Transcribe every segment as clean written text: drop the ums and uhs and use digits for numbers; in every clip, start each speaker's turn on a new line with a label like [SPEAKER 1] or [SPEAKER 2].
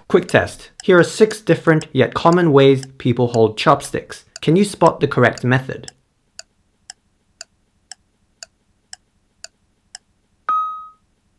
[SPEAKER 1] Quick test. Here are 6 different yet common ways people hold chopsticks. Can you spot the correct method?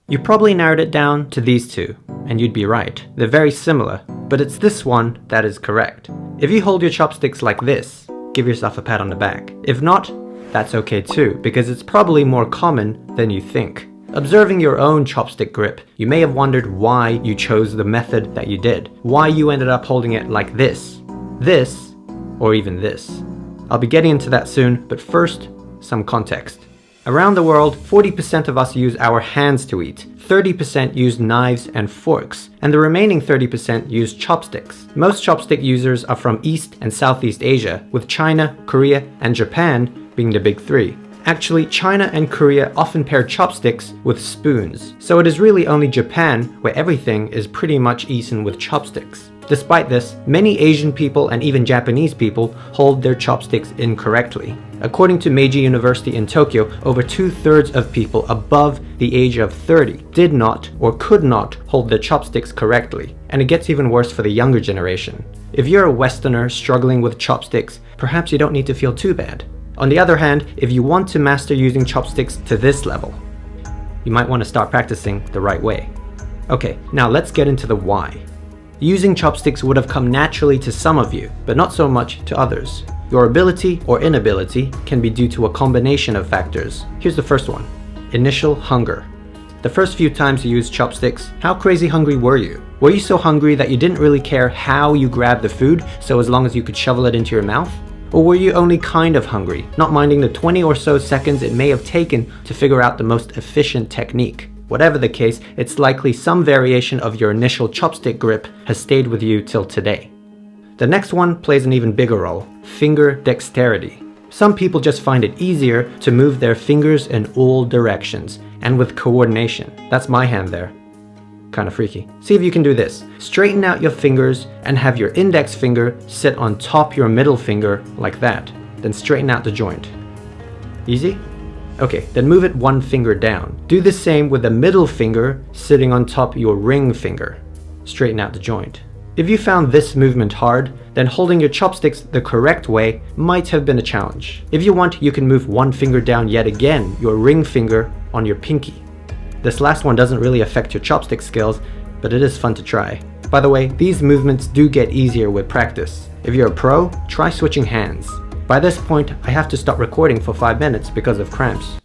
[SPEAKER 1] You probably narrowed it down to these 2, and you'd be right. They're very similar, but it's this one that is correct. If you hold your chopsticks like this, give yourself a pat on the back. If not, that's okay too, because it's probably more common than you think. Observing your own chopstick grip, you may have wondered why you chose the method that you did, why you ended up holding it like this, or even this. I'll be getting into that soon, but first, some context. Around the world, 40% of us use our hands to eat, 30% use knives and forks, and the remaining 30% use chopsticks. Most chopstick users are from East and Southeast Asia, with China, Korea, and Japan being the big 3. Actually, China and Korea often pair chopsticks with spoons, so it is really only Japan where everything is pretty much eaten with chopsticks. Despite this, many Asian people and even Japanese people hold their chopsticks incorrectly. According to Meiji University in Tokyo, over 2/3 of people above the age of 30 did not or could not hold their chopsticks correctly, and it gets even worse for the younger generation. If you're a Westerner struggling with chopsticks, perhaps you don't need to feel too bad. On the other hand, if you want to master using chopsticks to this level, you might want to start practicing the right way. Okay, now let's get into the why. Using chopsticks would have come naturally to some of you, but not so much to others. Your ability or inability can be due to a combination of factors. Here's the first one: initial hunger. The first few times you used chopsticks, how crazy hungry were you? Were you so hungry that you didn't really care how you grabbed the food, so as long as you could shovel it into your mouth? Or were you only kind of hungry, not minding the 20 or so seconds it may have taken to figure out the most efficient technique? Whatever the case, it's likely some variation of your initial chopstick grip has stayed with you till today. The next one plays an even bigger role: finger dexterity. Some people just find it easier to move their fingers in all directions, and with coordination. That's my hand there. Kinda freaky. See if you can do this. Straighten out your fingers and have your index finger sit on top your middle finger like that. Then straighten out the joint. Easy? Okay, then move it 1 finger down. Do the same with the middle finger sitting on top your ring finger. Straighten out the joint. If you found this movement hard, then holding your chopsticks the correct way might have been a challenge. If you want, you can move 1 finger down yet again, your ring finger on your pinky. This last one doesn't really affect your chopstick skills, but it is fun to try. By the way, these movements do get easier with practice. If you're a pro, try switching hands. By this point, I have to stop recording for 5 minutes because of cramps.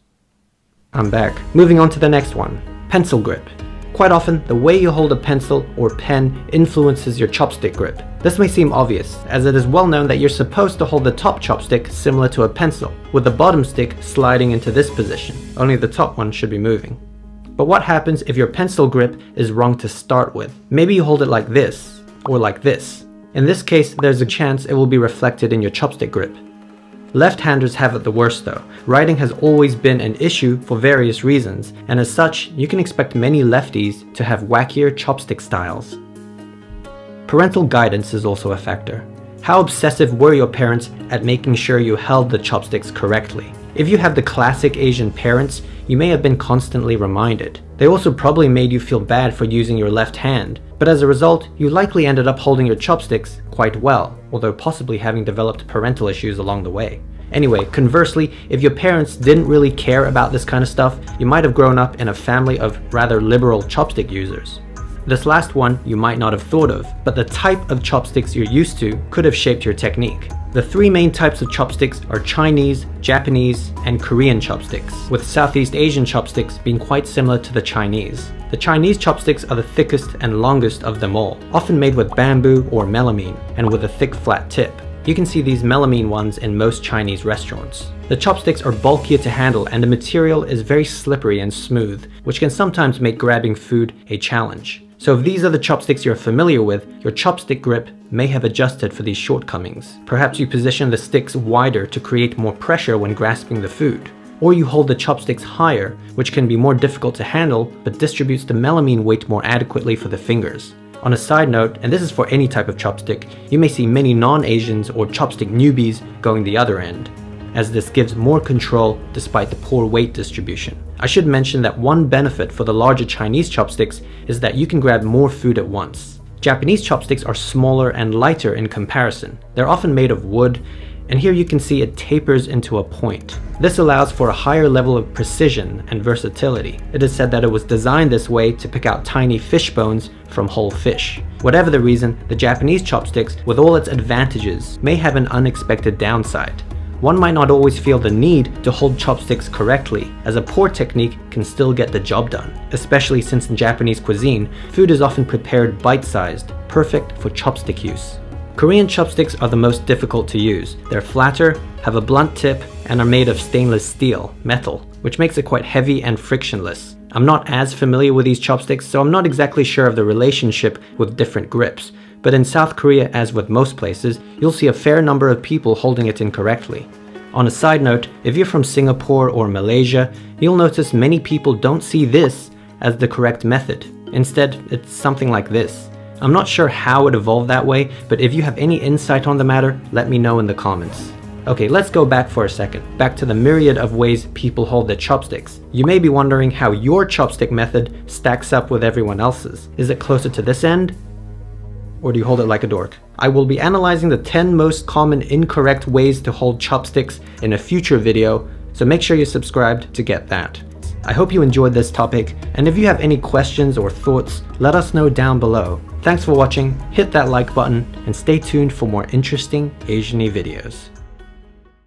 [SPEAKER 1] I'm back. Moving on to the next one, pencil grip. Quite often, the way you hold a pencil or pen influences your chopstick grip. This may seem obvious, as it is well known that you're supposed to hold the top chopstick similar to a pencil, with the bottom stick sliding into this position. Only the top one should be moving. But what happens if your pencil grip is wrong to start with? Maybe you hold it like this, or like this. In this case, there's a chance it will be reflected in your chopstick grip. Left-handers have it the worst though. Writing has always been an issue for various reasons, and as such, you can expect many lefties to have wackier chopstick styles. Parental guidance is also a factor. How obsessive were your parents at making sure you held the chopsticks correctly? If you have the classic Asian parents, you may have been constantly reminded. They also probably made you feel bad for using your left hand, but as a result, you likely ended up holding your chopsticks quite well, although possibly having developed parental issues along the way. Anyway, conversely, if your parents didn't really care about this kind of stuff, you might have grown up in a family of rather liberal chopstick users. This last one you might not have thought of, but the type of chopsticks you're used to could have shaped your technique. The 3 main types of chopsticks are Chinese, Japanese, and Korean chopsticks, with Southeast Asian chopsticks being quite similar to the Chinese. The Chinese chopsticks are the thickest and longest of them all, often made with bamboo or melamine, and with a thick flat tip. You can see these melamine ones in most Chinese restaurants. The chopsticks are bulkier to handle and the material is very slippery and smooth, which can sometimes make grabbing food a challenge. So if these are the chopsticks you're familiar with, your chopstick grip may have adjusted for these shortcomings. Perhaps you position the sticks wider to create more pressure when grasping the food. Or you hold the chopsticks higher, which can be more difficult to handle, but distributes the melamine weight more adequately for the fingers. On a side note, and this is for any type of chopstick, you may see many non-Asians or chopstick newbies going the other end, as this gives more control despite the poor weight distribution. I should mention that one benefit for the larger Chinese chopsticks is that you can grab more food at once. Japanese chopsticks are smaller and lighter in comparison. They're often made of wood, and here you can see it tapers into a point. This allows for a higher level of precision and versatility. It is said that it was designed this way to pick out tiny fish bones from whole fish. Whatever the reason, the Japanese chopsticks, with all its advantages, may have an unexpected downside. One might not always feel the need to hold chopsticks correctly, as a poor technique can still get the job done, especially since in Japanese cuisine, food is often prepared bite-sized, perfect for chopstick use. Korean chopsticks are the most difficult to use. They're flatter, have a blunt tip, and are made of stainless steel, metal, which makes it quite heavy and frictionless. I'm not as familiar with these chopsticks, so I'm not exactly sure of the relationship with different grips, but in South Korea, as with most places, you'll see a fair number of people holding it incorrectly. On a side note, if you're from Singapore or Malaysia, you'll notice many people don't see this as the correct method. Instead, it's something like this. I'm not sure how it evolved that way, but if you have any insight on the matter, let me know in the comments. Okay, let's go back for a second, back to the myriad of ways people hold their chopsticks. You may be wondering how your chopstick method stacks up with everyone else's. Is it closer to this end? Or do you hold it like a dork? I will be analyzing the 10 most common incorrect ways to hold chopsticks in a future video, so make sure you're subscribed to get that. I hope you enjoyed this topic, and if you have any questions or thoughts, let us know down below. Thanks for watching, hit that like button, and stay tuned for more interesting Asian-y videos.